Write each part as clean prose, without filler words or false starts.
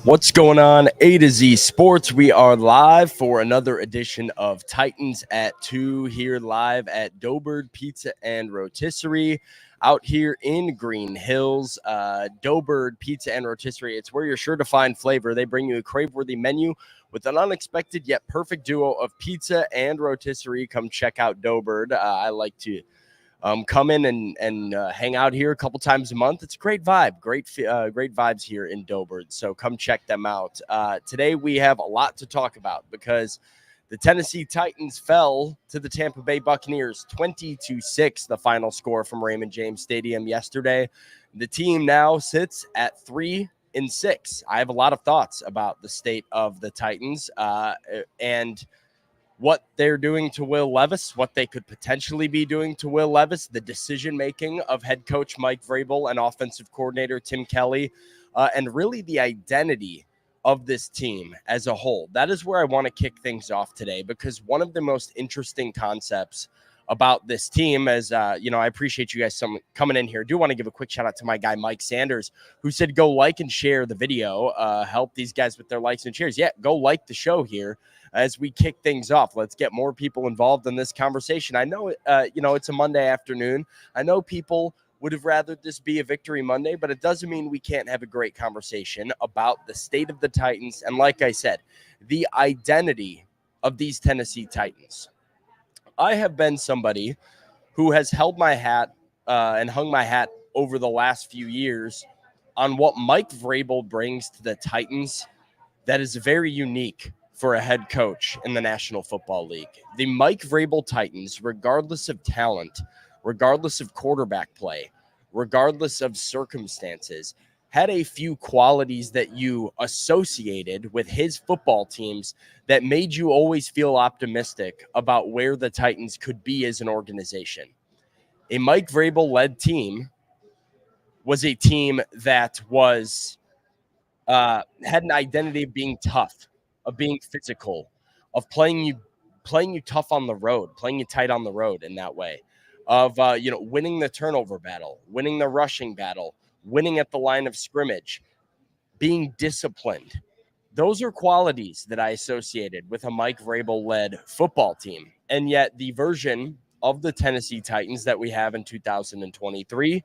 What's going on, A to Z Sports? We are live for another edition of Titans at 2 here live at Doughbird Pizza and Rotisserie out here in Green Hills. Doughbird Pizza and Rotisserie, it's where you're sure to find flavor. They bring you a crave-worthy menu with an unexpected yet perfect duo of pizza and rotisserie. Come check out Doughbird. I like to come in and hang out here a couple times a month. It's a great vibe, great vibes here in Doughbird. So come check them out. Today we have a lot to talk about because the Tennessee Titans fell to the Tampa Bay Buccaneers 20-6, the final score from Raymond James Stadium yesterday. The team now sits at 3-6. I have a lot of thoughts about the state of the Titans and what they're doing to Will Levis, what they could potentially be doing to Will Levis, the decision-making of head coach Mike Vrabel and offensive coordinator Tim Kelly, and really the identity of this team as a whole. That is where I want to kick things off today, because one of the most interesting concepts about this team, as I appreciate you guys coming in here. I do want to give a quick shout out to my guy Mike Sanders, who said go like and share the video, help these guys with their likes and shares. Yeah, go like the show here as we kick things off. Let's get more people involved in this conversation. I know it's a Monday afternoon. I know people would have rather this be a Victory Monday, but it doesn't mean we can't have a great conversation about the state of the Titans and, like I said, the identity of these Tennessee Titans. I have been somebody who has held my hat and hung my hat over the last few years on what Mike Vrabel brings to the Titans that is very unique for a head coach in the National Football League. The Mike Vrabel Titans, regardless of talent, regardless of quarterback play, regardless of circumstances, had a few qualities that you associated with his football teams that made you always feel optimistic about where the Titans could be as an organization. A Mike Vrabel-led team was a team that was had an identity of being tough, of being physical, of playing you tough on the road, playing you tight on the road in that way, of winning the turnover battle, winning the rushing battle, winning at the line of scrimmage, being disciplined. Those are qualities that I associated with a Mike Vrabel-led football team. And yet the version of the Tennessee Titans that we have in 2023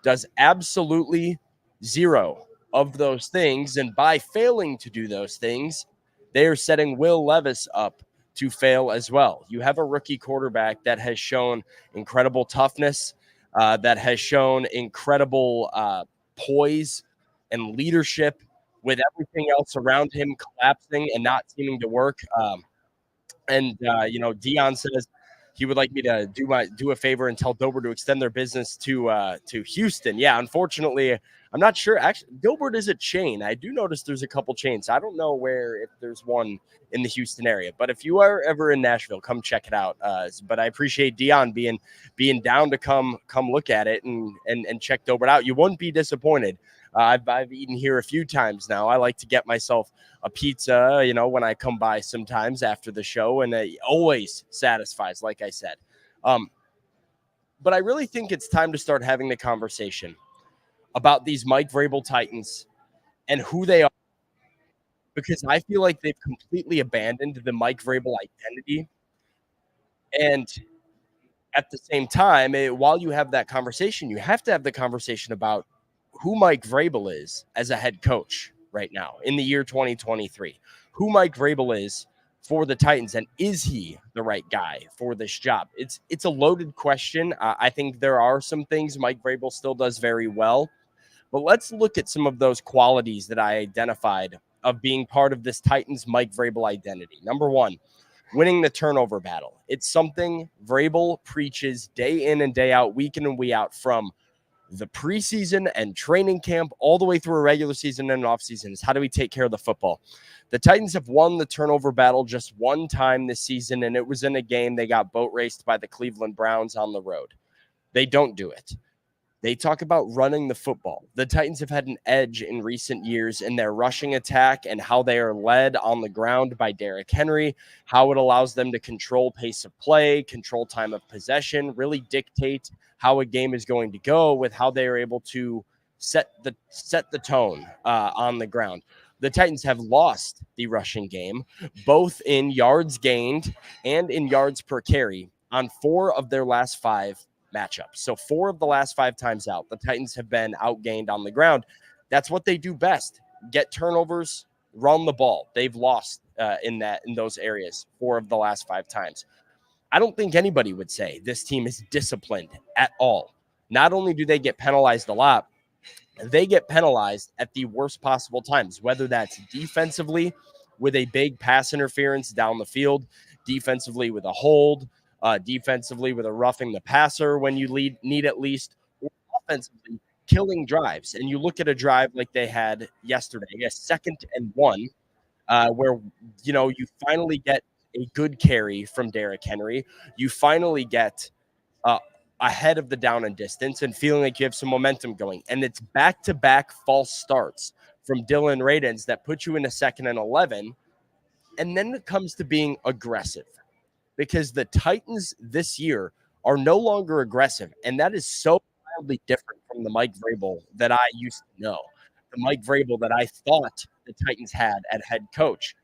does absolutely zero of those things. And by failing to do those things, they are setting Will Levis up to fail as well. You have a rookie quarterback that has shown incredible toughness, that has shown incredible poise and leadership, with everything else around him collapsing and not seeming to work. Dion says he would like me to do a favor and tell Dober to extend their business to Houston. Yeah, unfortunately, I'm not sure. Actually, Gilbert is a chain. I do notice there's a couple chains. I don't know if there's one in the Houston area, but if you are ever in Nashville, come check it out. But I appreciate Dion being down to come look at it and check Gilbert out. You wouldn't be disappointed. I've eaten here a few times now. I like to get myself a pizza, when I come by sometimes after the show, and it always satisfies, like I said. But I really think it's time to start having the conversation about these Mike Vrabel Titans and who they are, because I feel like they've completely abandoned the Mike Vrabel identity. And at the same time, while you have that conversation, you have to have the conversation about who Mike Vrabel is as a head coach right now in the year 2023, who Mike Vrabel is for the Titans, and is he the right guy for this job? It's a loaded question. I think there are some things Mike Vrabel still does very well, but let's look at some of those qualities that I identified of being part of this Titans Mike Vrabel identity. Number one, winning the turnover battle. It's something Vrabel preaches day in and day out, week in and week out, from the preseason and training camp all the way through a regular season and an offseason, is how do we take care of the football? The Titans have won the turnover battle just one time this season, and it was in a game they got boat raced by the Cleveland Browns on the road. They don't do it. They talk about running the football. The Titans have had an edge in recent years in their rushing attack and how they are led on the ground by Derrick Henry, how it allows them to control pace of play, control time of possession, really dictate how a game is going to go with how they are able to set the tone on the ground. the Titans have lost the rushing game, both in yards gained and in yards per carry on 4 of their last 5 matchups. So 4 of the last 5 times out, the Titans have been outgained on the ground. That's what they do best. Get turnovers, run the ball. They've lost in those areas 4 of the last 5 times. I don't think anybody would say this team is disciplined at all. Not only do they get penalized a lot, they get penalized at the worst possible times, whether that's defensively with a big pass interference down the field, defensively with a hold, defensively with a roughing the passer when you need at least, or offensively killing drives. And you look at a drive like they had yesterday, a 2nd and 1, where you finally get a good carry from Derrick Henry. You finally get ahead of the down and distance and feeling like you have some momentum going. And it's back-to-back false starts from Dylan Radins that put you in a 2nd and 11. And then it comes to being aggressive, because the Titans this year are no longer aggressive. And that is so wildly different from the Mike Vrabel that I used to know, the Mike Vrabel that I thought the Titans had at head coach.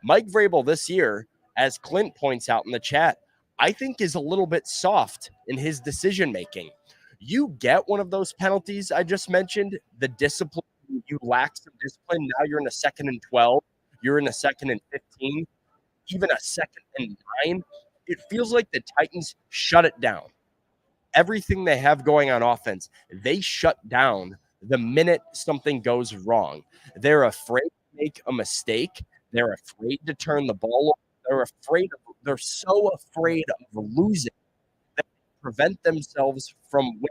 Mike Vrabel this year, as Clint points out in the chat, I think is a little bit soft in his decision making. You get one of those penalties I just mentioned, the discipline, you lack some discipline. Now you're in a 2nd and 12, you're in a 2nd and 15, even a 2nd and 9. It feels like the Titans shut it down. Everything they have going on offense, they shut down the minute something goes wrong. They're afraid to make a mistake. They're afraid to turn the ball over. They're so afraid of losing that they prevent themselves from winning.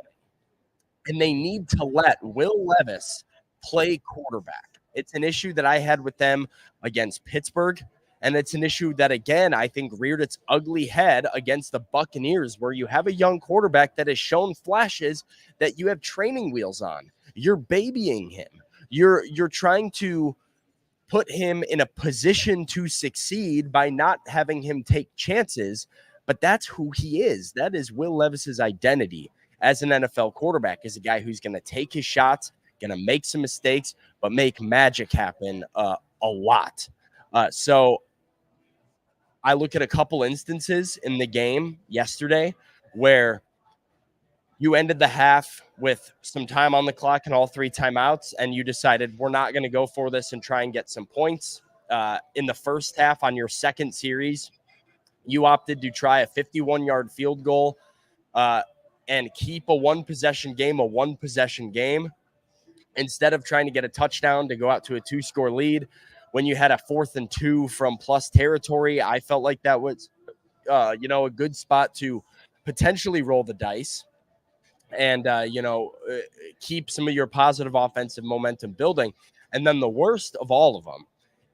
And they need to let Will Levis play quarterback. It's an issue that I had with them against Pittsburgh. And it's an issue that, again, I think reared its ugly head against the Buccaneers, where you have a young quarterback that has shown flashes that you have training wheels on. You're babying him. You're trying to put him in a position to succeed by not having him take chances, but that's who he is. That is Will Levis's identity as an NFL quarterback, is a guy who's going to take his shots, going to make some mistakes, but make magic happen a lot. So I look at a couple instances in the game yesterday where you ended the half with some time on the clock and all 3 timeouts, and you decided we're not going to go for this and try and get some points. In the first half on your second series, you opted to try a 51-yard field goal and keep a one-possession game, instead of trying to get a touchdown to go out to a 2-score lead. When you had a 4th and 2 from plus territory, I felt like that was, a good spot to potentially roll the dice and, keep some of your positive offensive momentum building. And then the worst of all of them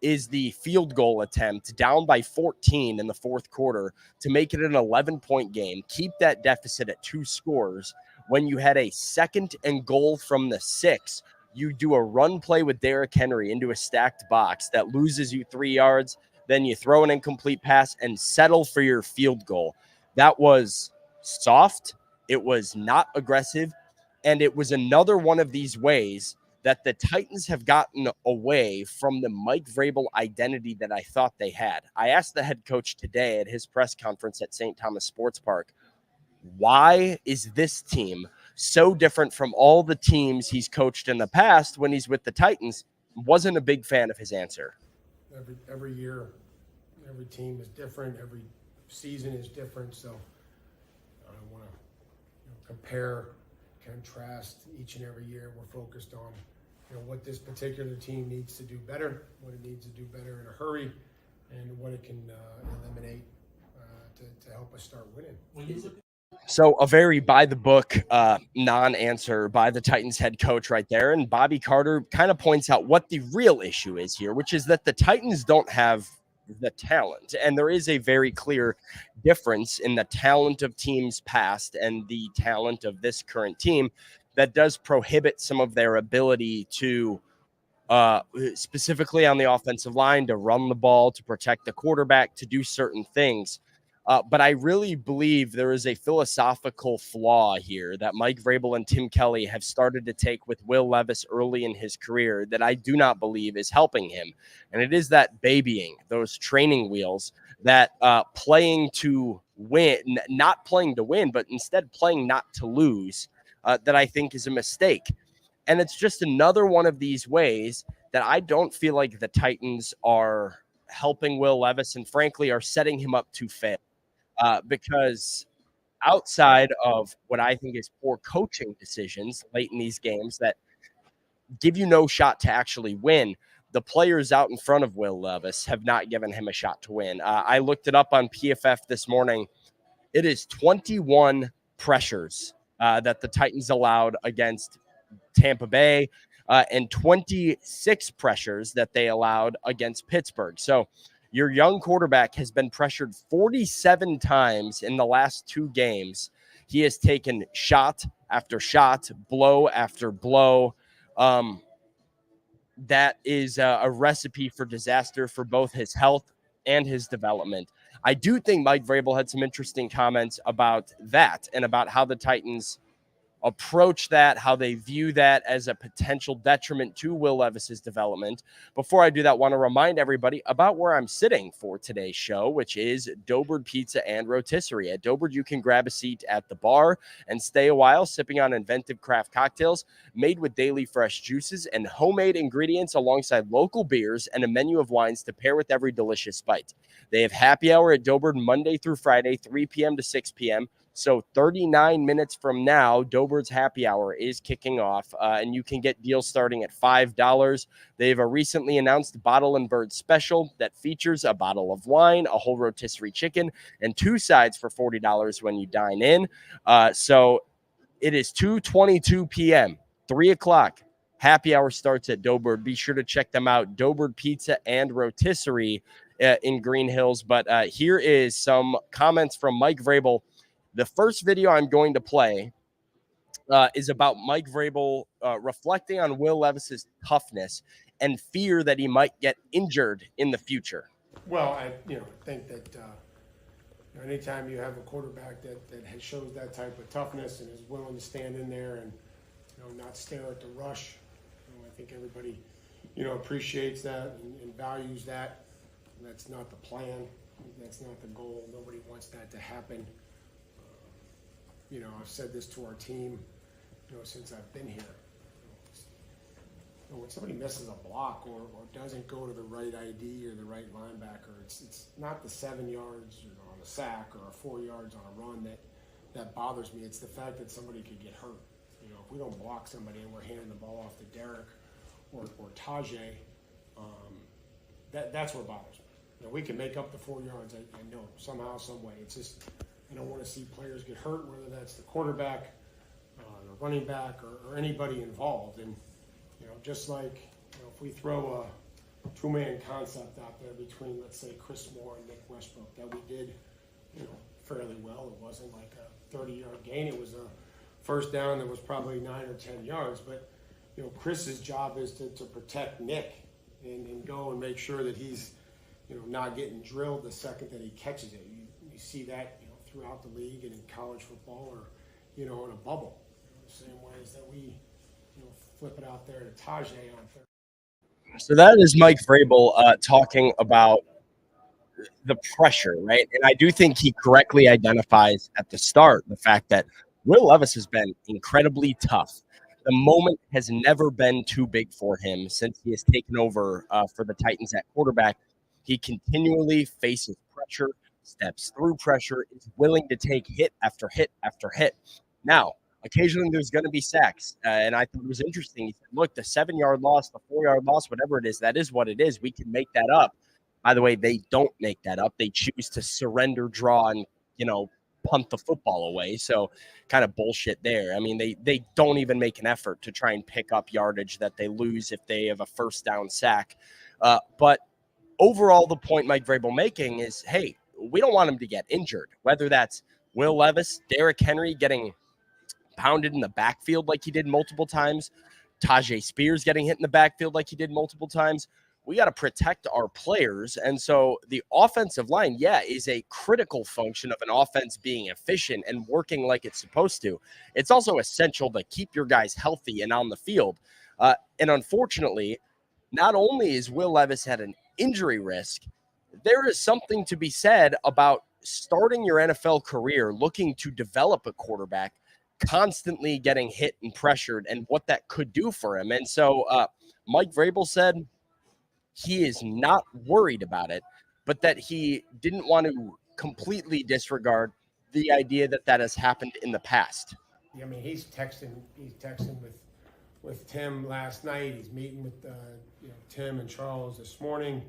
is the field goal attempt down by 14 in the 4th quarter to make it an 11-point game, keep that deficit at 2 scores. When you had a 2nd and goal from the 6, you do a run play with Derrick Henry into a stacked box that loses you 3 yards. Then you throw an incomplete pass and settle for your field goal. That was soft. It was not aggressive. And it was another one of these ways that the Titans have gotten away from the Mike Vrabel identity that I thought they had. I asked the head coach today at his press conference at St. Thomas Sports Park, why is this team so different from all the teams he's coached in the past when he's with the Titans? Wasn't a big fan of his answer. Every year, every team is different. Every season is different. So I don't want to compare, contrast each and every year. We're focused on what this particular team needs to do better, what it needs to do better in a hurry, and what it can eliminate to help us start winning. So a very by-the-book non-answer by the Titans head coach right there. And Bobby Carter kind of points out what the real issue is here, which is that the Titans don't have the talent. And there is a very clear difference in the talent of teams past and the talent of this current team that does prohibit some of their ability to specifically on the offensive line, to run the ball, to protect the quarterback, to do certain things. But I really believe there is a philosophical flaw here that Mike Vrabel and Tim Kelly have started to take with Will Levis early in his career that I do not believe is helping him. And it is that babying, those training wheels, that playing to win, not playing to win, but instead playing not to lose, that I think is a mistake. And it's just another one of these ways that I don't feel like the Titans are helping Will Levis and frankly are setting him up to fail. Because outside of what I think is poor coaching decisions late in these games that give you no shot to actually win, the players out in front of Will Levis have not given him a shot to win. I looked it up on PFF this morning. It is 21 pressures that the Titans allowed against Tampa Bay, and 26 pressures that they allowed against Pittsburgh. So your young quarterback has been pressured 47 times in the last 2 games. He has taken shot after shot, blow after blow. That is a recipe for disaster for both his health and his development. I do think Mike Vrabel had some interesting comments about that and about how the Titans approach that, how they view that as a potential detriment to Will Levis's development. Before I do that, I want to remind everybody about where I'm sitting for today's show, which is Doberd Pizza and Rotisserie. At Doberd, you can grab a seat at the bar and stay a while sipping on inventive craft cocktails made with daily fresh juices and homemade ingredients alongside local beers and a menu of wines to pair with every delicious bite. They have happy hour at Doberd Monday through Friday, 3 p.m. to 6 p.m. So 39 minutes from now, Doberd's happy hour is kicking off, and you can get deals starting at $5. They've recently announced Bottle and Bird special that features a bottle of wine, a whole rotisserie chicken, and 2 sides for $40 when you dine in. So it is 2:22 p.m., 3 o'clock. Happy hour starts at Doberd. Be sure to check them out, Doberd Pizza and Rotisserie in Green Hills. But here is some comments from Mike Vrabel. The first video I'm going to play is about Mike Vrabel reflecting on Will Levis's toughness and fear that he might get injured in the future. Well, I think that anytime you have a quarterback that shows that type of toughness and is willing to stand in there and not stare at the rush, I think everybody appreciates that and values that. That's not the plan. That's not the goal. Nobody wants that to happen. I've said this to our team, since I've been here. When somebody misses a block or doesn't go to the right ID or the right linebacker, it's not the 7 yards on a sack or 4 yards on a run that bothers me. It's the fact that somebody could get hurt. If we don't block somebody and we're handing the ball off to Derek or Tajay, that's what bothers me. We can make up the 4 yards. I know somehow, some way. It's just I don't want to see players get hurt, whether that's the quarterback, the running back, or anybody involved. And just like if we throw a 2-man concept out there between, let's say, Chris Moore and Nick Westbrook, that we did fairly well. It wasn't like a 30-yard gain. It was a first down that was probably 9 or 10 yards. But Chris's job is to protect Nick and go and make sure that he's not getting drilled the second that he catches it. You see that throughout the league and in college football, or in a bubble. The same ways that we flip it out there to Tajay on third. So that is Mike Vrabel talking about the pressure, right? And I do think he correctly identifies at the start the fact that Will Levis has been incredibly tough. The moment has never been too big for him since he has taken over for the Titans at quarterback. He continually faces pressure, steps through pressure, is willing to take hit after hit after hit. Now, occasionally there's going to be sacks, and I thought it was interesting. He said, look, the 7-yard loss, the 4-yard loss, whatever it is, that is what it is. We can make that up. By the way, they don't make that up. They choose to surrender, draw, and, punt the football away. So kind of bullshit there. I mean, they don't even make an effort to try and pick up yardage that they lose if they have a first down sack. But overall, the point Mike Vrabel making is, hey, we don't want him to get injured, whether that's Will Levis, Derrick Henry getting pounded in the backfield like he did multiple times, Tajay Spears getting hit in the backfield like he did multiple times. we got to protect our players. And so the offensive line, is a critical function of an offense being efficient and working like it's supposed to. It's also essential to keep your guys healthy and on the field. And unfortunately, not only is Will Levis at an injury risk, there is something to be said about starting your NFL career looking to develop a quarterback, constantly getting hit and pressured, and what that could do for him. And so Mike Vrabel said he is not worried about it, but that he didn't want to completely disregard the idea that that has happened in the past. I mean, he's texting with Tim last night. He's meeting with Tim and Charles this morning.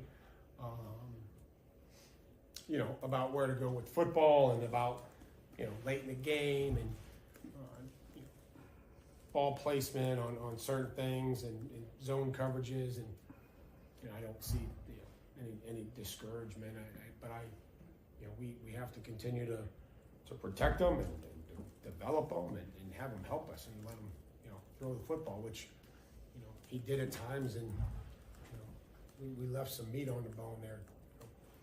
About where to go with football and about late in the game and ball placement on certain things and zone coverages, and I don't see any discouragement. But we have to continue to protect them and develop them and have them help us and let them throw the football, which he did at times, and we left some meat on the bone there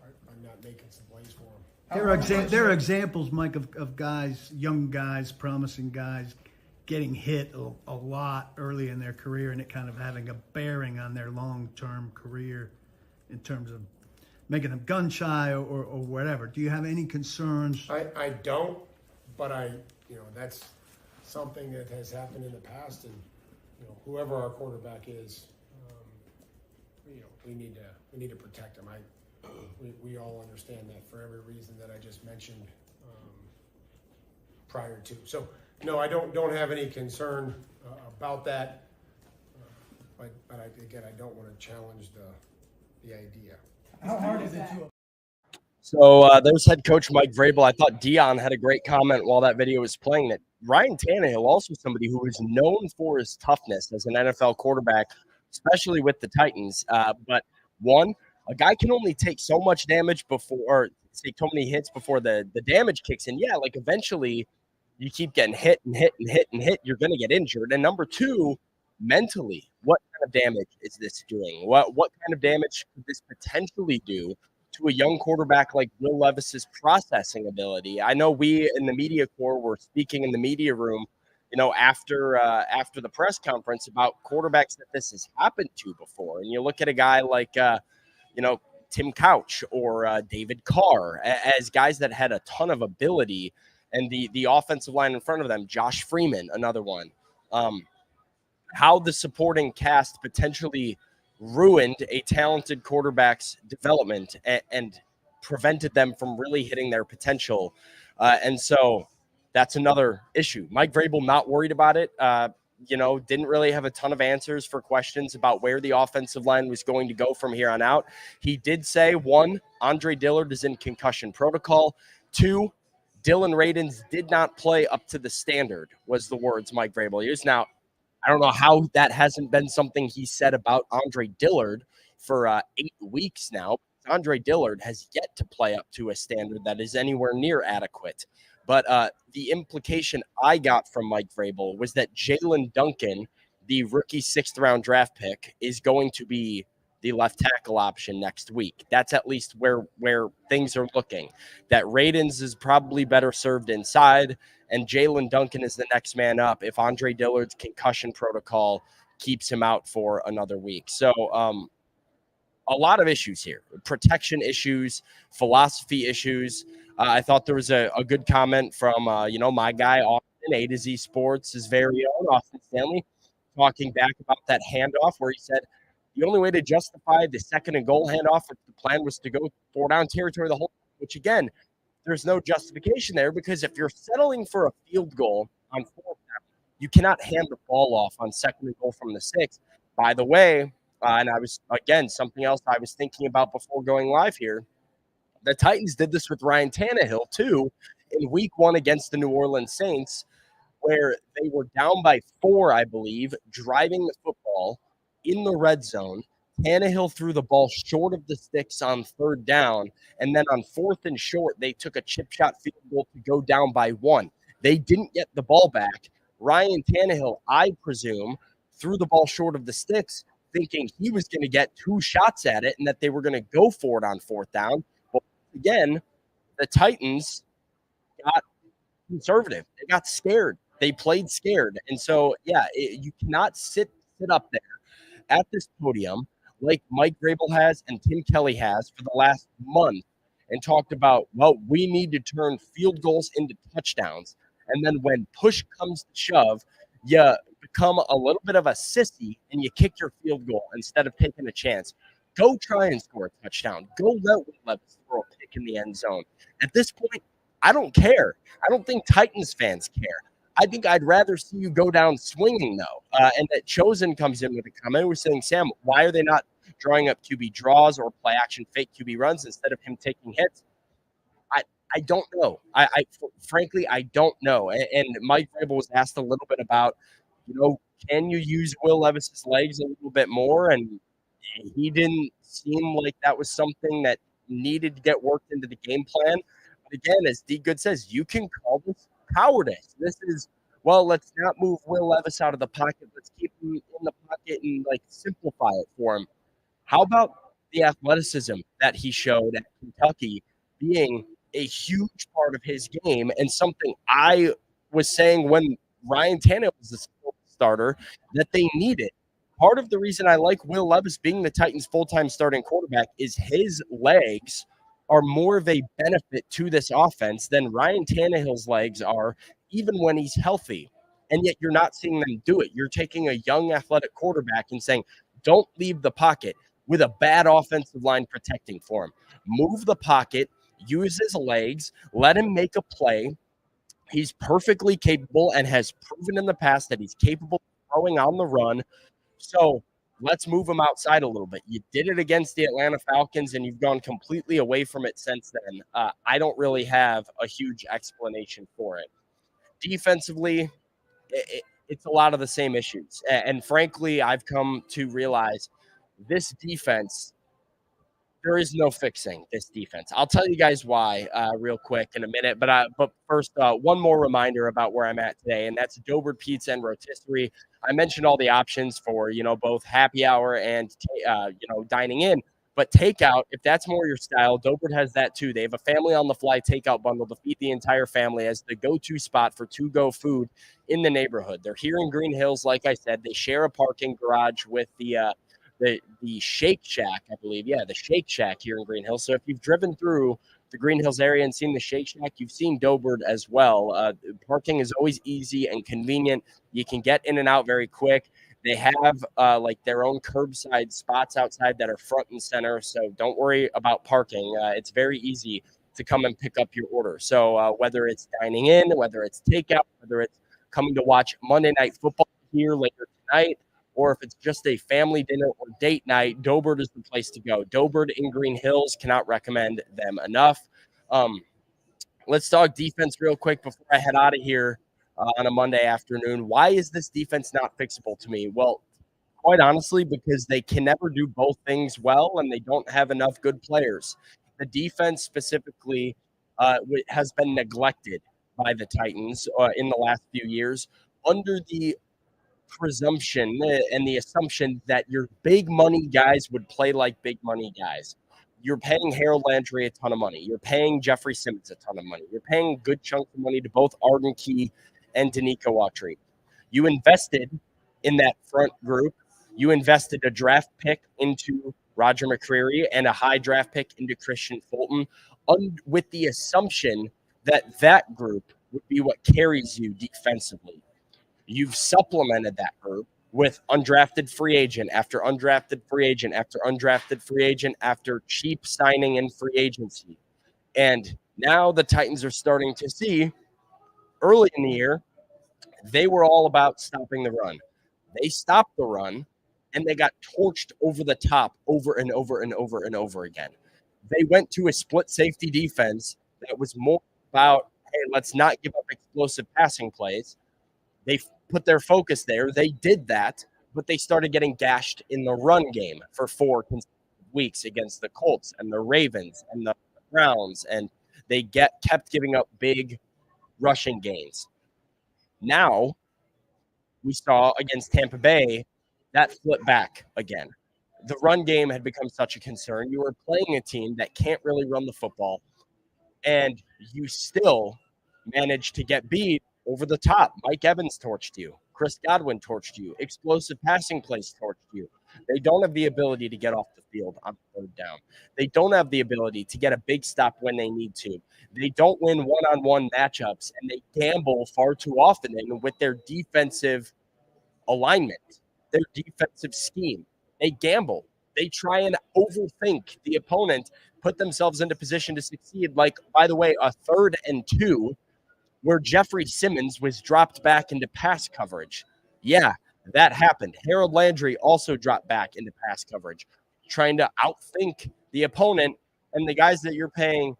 by not making some plays for him. There are examples, Mike, of guys, young guys, promising guys, getting hit a lot early in their career, and it kind of having a bearing on their long-term career in terms of making them gun shy or whatever. Do you have any concerns? I don't, but that's something that has happened in the past, and whoever our quarterback is, we need to protect him. We all understand that for every reason that I just mentioned prior to. So no, I don't have any concern about that. But I don't want to challenge the idea. How hard is it to? So there's head coach Mike Vrabel. I thought Dion had a great comment while that video was playing, that Ryan Tannehill, also somebody who is known for his toughness as an NFL quarterback, especially with the Titans. But a guy can only take so much damage or take so many hits before the damage kicks in. Yeah, like eventually you keep getting hit and hit and hit and hit, you're going to get injured. And number two, mentally, what kind of damage is this doing? What kind of damage could this potentially do to a young quarterback like Will Levis's processing ability? I know we in the media corps were speaking in the media room, after the press conference about quarterbacks that this has happened to before. And you look at a guy like, Tim Couch or David Carr as guys that had a ton of ability, and the offensive line in front of them, Josh Freeman, another one. How the supporting cast potentially ruined a talented quarterback's development and prevented them from really hitting their potential. And so that's another issue. Mike Vrabel not worried about it. Didn't really have a ton of answers for questions about where the offensive line was going to go from here on out. He did say, 1, Andre Dillard is in concussion protocol. 2, Dylan Radins did not play up to the standard, was the words Mike Vrabel used. Now, I don't know how that hasn't been something he said about Andre Dillard for 8 weeks now. Andre Dillard has yet to play up to a standard that is anywhere near adequate. But the implication I got from Mike Vrabel was that Jalen Duncan, the rookie 6th-round draft pick, is going to be the left tackle option next week. That's at least where things are looking. That Radins is probably better served inside, and Jalen Duncan is the next man up if Andre Dillard's concussion protocol keeps him out for another week. So a lot of issues here, protection issues, philosophy issues. I thought there was a good comment from, my guy, Austin, A to Z Sports, his very own Austin Stanley, talking back about that handoff where he said the only way to justify the 2nd and goal handoff if the plan was to go 4-down territory the whole time, which, again, there's no justification there, because if you're settling for a field goal on 4th down, you cannot hand the ball off on 2nd and goal from the 6. By the way, and I was, again, something else I was thinking about before going live here, the Titans did this with Ryan Tannehill, too, in week 1 against the New Orleans Saints, where they were down by 4, I believe, driving the football in the red zone. Tannehill threw the ball short of the sticks on 3rd down, and then on 4th and short, they took a chip shot field goal to go down by 1. They didn't get the ball back. Ryan Tannehill, I presume, threw the ball short of the sticks, thinking he was going to get 2 shots at it and that they were going to go for it on 4th down. But again, the Titans got conservative. They got scared. They played scared. And so, yeah, you cannot sit up there at this podium like Mike Vrabel has and Tim Kelly has for the last month and talked about, well, we need to turn field goals into touchdowns. And then when push comes to shove, you become a little bit of a sissy and you kick your field goal instead of taking a chance. Go try and score a touchdown. Go let Will Levis throw a pick in the end zone. At this point, I don't care. I don't think Titans fans care. I think I'd rather see you go down swinging, though. And that Chosen comes in with a comment. We're saying, Sam, why are they not drawing up QB draws or play action fake QB runs instead of him taking hits? I don't know. Frankly, I don't know. And Mike Vrabel was asked a little bit about, can you use Will Levis's legs a little bit more? And he didn't seem like that was something that needed to get worked into the game plan. But again, as D Good says, you can call this cowardice. This is, well, let's not move Will Levis out of the pocket. Let's keep him in the pocket and simplify it for him. How about the athleticism that he showed at Kentucky being a huge part of his game and something I was saying when Ryan Tannehill was the starter that they needed. Part of the reason I like Will Levis being the Titans' full-time starting quarterback is his legs are more of a benefit to this offense than Ryan Tannehill's legs are, even when he's healthy. And yet you're not seeing them do it. You're taking a young athletic quarterback and saying, don't leave the pocket with a bad offensive line protecting for him. Move the pocket, use his legs, let him make a play. He's perfectly capable and has proven in the past that he's capable of throwing on the run. So let's move him outside a little bit. You did it against the Atlanta Falcons, and you've gone completely away from it since then. I don't really have a huge explanation for it. Defensively, it's a lot of the same issues. And frankly, I've come to realize this defense, there is no fixing this defense. I'll tell you guys why real quick in a minute. But first, one more reminder about where I'm at today, and that's Dobered Pizza and Rotisserie. I mentioned all the options for, both happy hour and, dining in. But takeout, if that's more your style, Dobered has that too. They have a family on the fly takeout bundle to feed the entire family as the go-to spot for to-go food in the neighborhood. They're here in Green Hills, like I said. They share a parking garage with the Shake Shack, I believe. Yeah, the Shake Shack here in Green Hills. So if you've driven through the Green Hills area and seen the Shake Shack, you've seen Dobered as well. Parking is always easy and convenient. You can get in and out very quick. They have their own curbside spots outside that are front and center. So don't worry about parking. It's very easy to come and pick up your order. So whether it's dining in, whether it's takeout, whether it's coming to watch Monday Night Football here later tonight, or if it's just a family dinner or date night, Dobered is the place to go. Dobered in Green Hills, cannot recommend them enough. Let's talk defense real quick before I head out of here on a Monday afternoon. Why is this defense not fixable to me? Well, quite honestly, because they can never do both things well, and they don't have enough good players. The defense specifically has been neglected by the Titans in the last few years under the presumption and the assumption that your big money guys would play like big money guys. You're paying Harold Landry a ton of money. You're paying Jeffrey Simmons a ton of money. You're paying a good chunk of money to both Arden Key and Danico Autry. You invested in that front group. You invested a draft pick into Roger McCreary and a high draft pick into Christian Fulton with the assumption that that group would be what carries you defensively. You've supplemented that group with undrafted free agent after undrafted free agent after undrafted free agent after cheap signing in free agency. And now the Titans are starting to see early in the year, they were all about stopping the run. They stopped the run, and they got torched over the top over and over and over and over again. They went to a split safety defense that was more about, hey, let's not give up explosive passing plays. They put their focus there. They did that, but they started getting gashed in the run game for 4 consecutive weeks against the Colts and the Ravens and the Browns, and they kept giving up big rushing gains. Now, we saw against Tampa Bay that flipped back again. The run game had become such a concern. You were playing a team that can't really run the football, and you still managed to get beat over the top. Mike Evans torched you. Chris Godwin torched you. Explosive passing plays torched you. They don't have the ability to get off the field on third down. They don't have the ability to get a big stop when they need to. They don't win one-on-one matchups, and they gamble far too often with their defensive alignment, their defensive scheme. They gamble. They try and overthink the opponent, put themselves into position to succeed. Like, by the way, a 3rd and 2 where Jeffrey Simmons was dropped back into pass coverage. Yeah, that happened. Harold Landry also dropped back into pass coverage, trying to outthink the opponent and the guys that you're paying,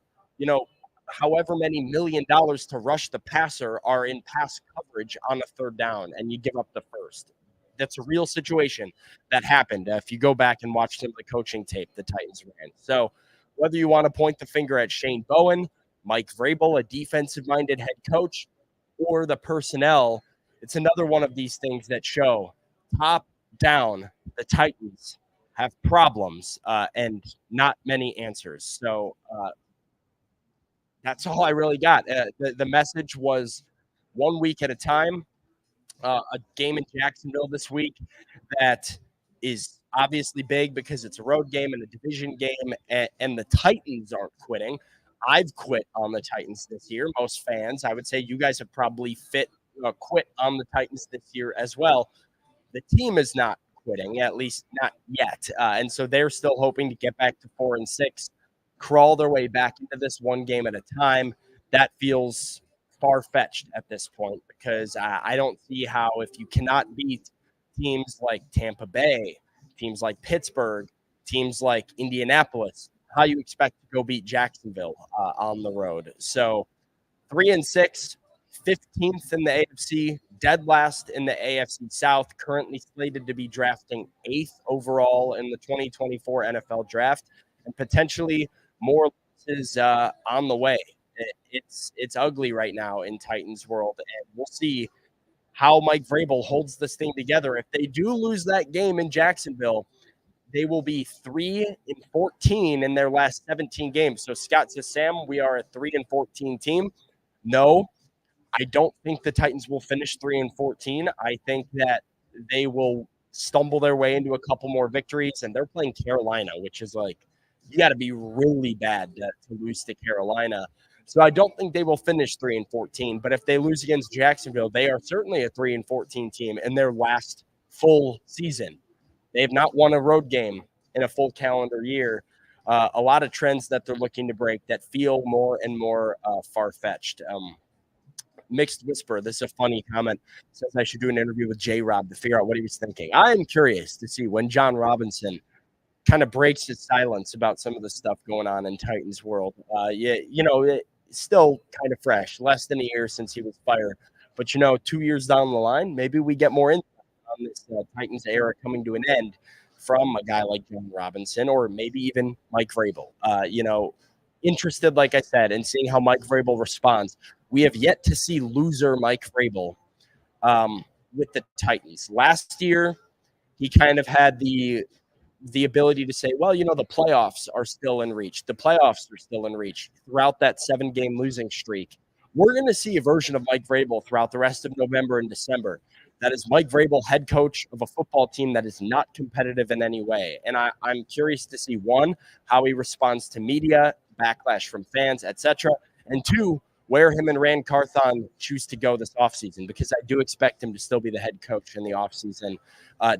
however many $1 million to rush the passer are in pass coverage on a 3rd down, and you give up the first. That's a real situation that happened. If you go back and watch some of the coaching tape the Titans ran. So whether you want to point the finger at Shane Bowen, Mike Vrabel, a defensive-minded head coach, or the personnel, it's another one of these things that show top down the Titans have problems and not many answers. So that's all I really got. The message was 1 week at a time. A game in Jacksonville this week that is obviously big because it's a road game and a division game, and the Titans aren't quitting. I've quit on the Titans this year. Most fans, I would say you guys have probably quit on the Titans this year as well. The team is not quitting, at least not yet. And so they're still hoping to get back to 4-6, crawl their way back into this one game at a time. That feels far-fetched at this point because I don't see how, if you cannot beat teams like Tampa Bay, teams like Pittsburgh, teams like Indianapolis, how you expect to go beat Jacksonville on the road. So 3-6, 15th in the AFC, dead last in the AFC South, currently slated to be drafting 8th overall in the 2024 NFL Draft, and potentially more losses on the way. It's ugly right now in Titans world, and we'll see how Mike Vrabel holds this thing together. If they do lose that game in Jacksonville, they will be 3-14 in their last 17 games. So Scott says, Sam, we are a 3-14 team. No, I don't think the Titans will finish 3-14. I think that they will stumble their way into a couple more victories, and they're playing Carolina, which is like, you got to be really bad to lose to Carolina. So I don't think they will finish 3-14, but if they lose against Jacksonville, they are certainly a 3-14 team in their last full season. They have not won a road game in a full calendar year. A lot of trends that they're looking to break that feel more and more far-fetched. Mixed Whisper, this is a funny comment, says I should do an interview with J-Rob to figure out what he was thinking. I am curious to see when John Robinson kind of breaks his silence about some of the stuff going on in Titans world. It's still kind of fresh, less than a year since he was fired. But, 2 years down the line, maybe we get more insight on this Titans era coming to an end from a guy like John Robinson, or maybe even Mike Vrabel. Interested, like I said, in seeing how Mike Vrabel responds. We have yet to see loser Mike Vrabel with the Titans. Last year, he kind of had the ability to say, well, the playoffs are still in reach. The playoffs are still in reach throughout that 7-game losing streak. We're going to see a version of Mike Vrabel throughout the rest of November and December. That is Mike Vrabel, head coach of a football team that is not competitive in any way. And I'm curious to see, one, how he responds to media, backlash from fans, etc. And two, where him and Rand Carthon choose to go this offseason, because I do expect him to still be the head coach in the offseason,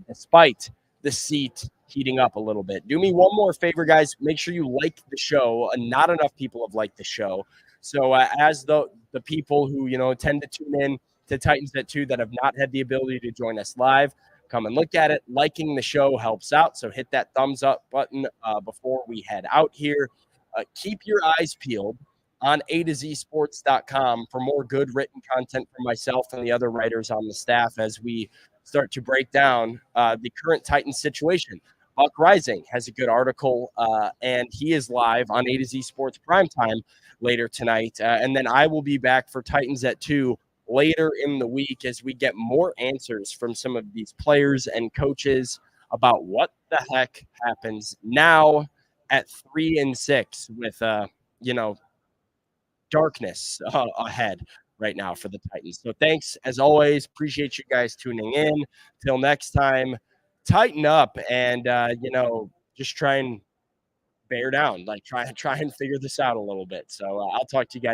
despite the seat heating up a little bit. Do me one more favor, guys. Make sure you like the show. Not enough people have liked the show. So as the people who, tend to tune in to Titans at 2 that have not had the ability to join us live, come and look at it. Liking the show helps out. So hit that thumbs up button before we head out here. Keep your eyes peeled on A2ZSports.com for more good written content from myself and the other writers on the staff as we start to break down the current Titans situation. Buck Rising has a good article, and he is live on A2Z Sports Primetime later tonight. And then I will be back for Titans at 2 later in the week as we get more answers from some of these players and coaches about what the heck happens now at 3-6 with darkness ahead right now for the Titans. So thanks as always. Appreciate you guys tuning in. Till next time, tighten up and just try and bear down, like try and figure this out a little bit. So I'll talk to you guys